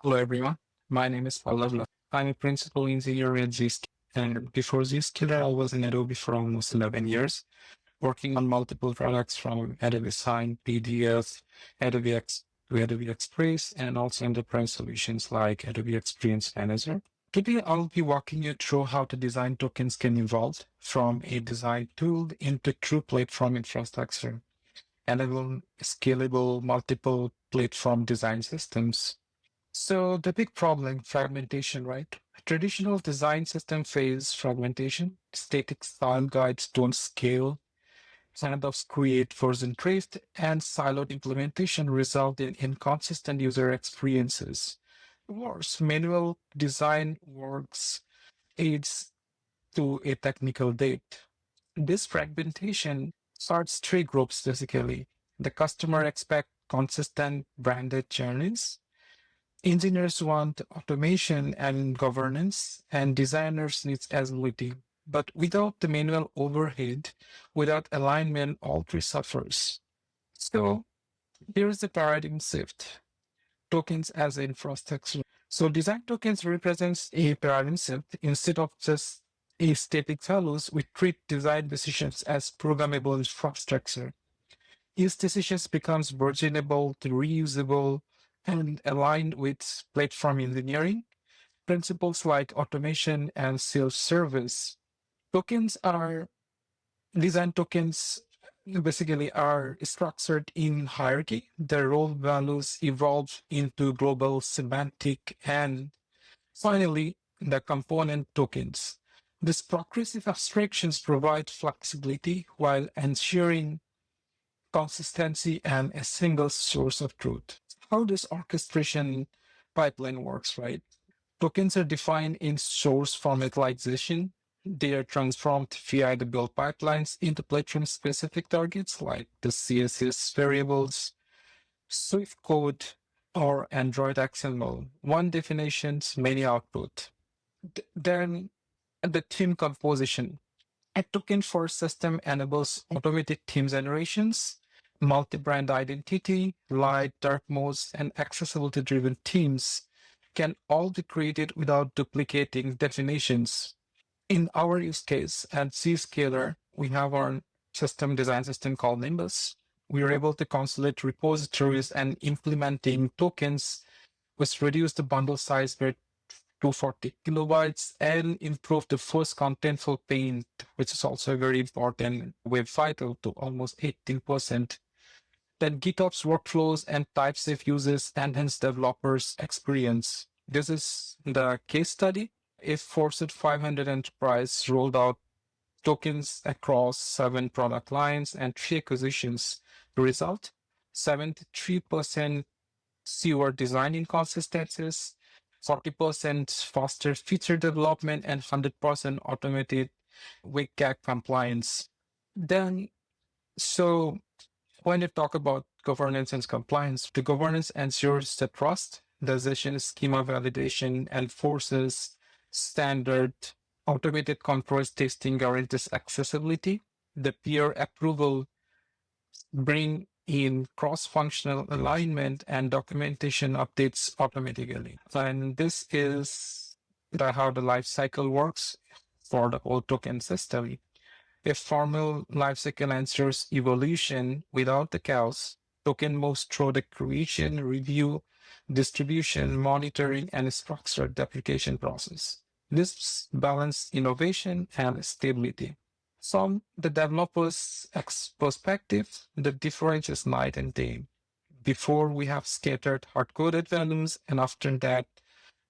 Hello everyone, my name is Pallav. I'm a principal engineer at Zscaler, and before Zscaler, I was in Adobe for almost 11 years, working on multiple products from Adobe Sign, PDF, Adobe X to Adobe Express, and also enterprise solutions like Adobe Experience Manager. Today, I'll be walking you through how the design tokens can evolve from a design tool into true platform infrastructure, enable scalable multiple platform design systems. So the big problem, fragmentation, right? Traditional design system face fragmentation. Static style guides don't scale. Standards create version drift, and siloed implementation result in inconsistent user experiences. Worse, manual design works aids to a technical debt. This fragmentation starts three groups basically. The customer expect consistent branded journeys. Engineers want automation and governance, and designers need agility. But without the manual overhead, without alignment, all three suffers. So here's the paradigm shift. Tokens as infrastructure. So design tokens represents a paradigm shift. Instead of just a static values, we treat design decisions as programmable infrastructure. Each decision becomes versionable, reusable, and aligned with platform engineering principles like automation and self-service. Tokens are design tokens basically are structured in hierarchy. The role values evolve into global semantic and finally the component tokens. These progressive abstractions provide flexibility while ensuring consistency and a single source of truth. How this orchestration pipeline works, right? Tokens are defined in source formatization. They are transformed via the build pipelines into platform specific targets like the CSS variables, Swift code, or Android XML. One definitions, many output. Then the theme composition. A token for system enables automated theme generations, multi-brand identity, light, dark modes, and accessibility-driven themes can all be created without duplicating definitions. In our use case at Zscaler, we have our system design system called Nimbus. We are able to consolidate repositories and implementing tokens, which reduce the bundle size by 240 kilobytes and improve the first contentful paint, which is also very important with vital to almost 18%. Then GitOps workflows and type-safe uses enhance developers' experience. This is the case study. If Fortune 500 enterprise rolled out tokens across 7 product lines and 3 acquisitions, the result, 73% fewer design inconsistencies, 40% faster feature development, and 100% automated WCAG compliance. Then, so when you talk about governance and compliance, the governance ensures the trust, the decision schema validation, enforces standard automated controls testing guarantees accessibility. The peer approval bring in cross-functional alignment and documentation updates automatically. And this is how the life cycle works for the whole token system. A formal lifecycle ensures evolution without the chaos. Token moves through the creation, review, distribution, monitoring, and structured application process. This balance innovation and stability. From the developer's perspective, the difference is night and day. Before we have scattered hard-coded values, and after that,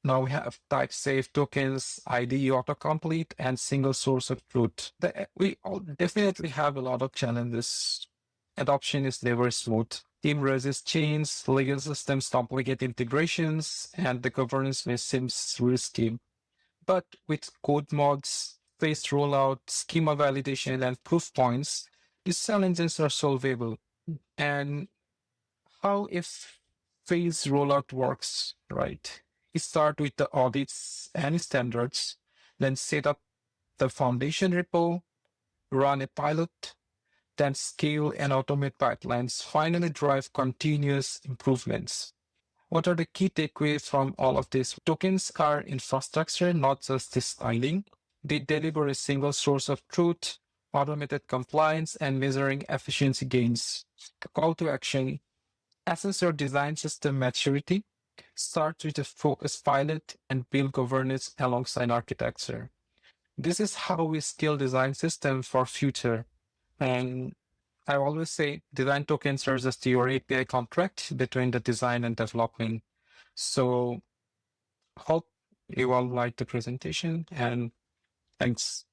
now we have type-safe tokens, IDE autocomplete, and single source of truth. We all definitely have a lot of challenges. Adoption is never smooth. Team resist change, legal systems complicate integrations, and the governance may seem risky. But with code mods, phased rollout, schema validation, and proof points, these challenges are solvable. And how if phase rollout works, right? You start with the audits and standards, then set up the foundation repo, run a pilot, then scale and automate pipelines, finally drive continuous improvements. What are the key takeaways from all of this? Tokens are infrastructure, not just styling. They deliver a single source of truth, automated compliance, and measuring efficiency gains. The call to action: assess your design system maturity, start with a focused pilot, and build governance alongside architecture. This is how we scale design systems for future. And I always say design tokens are just your API contract between the design and development. So hope you all liked the presentation, and thanks.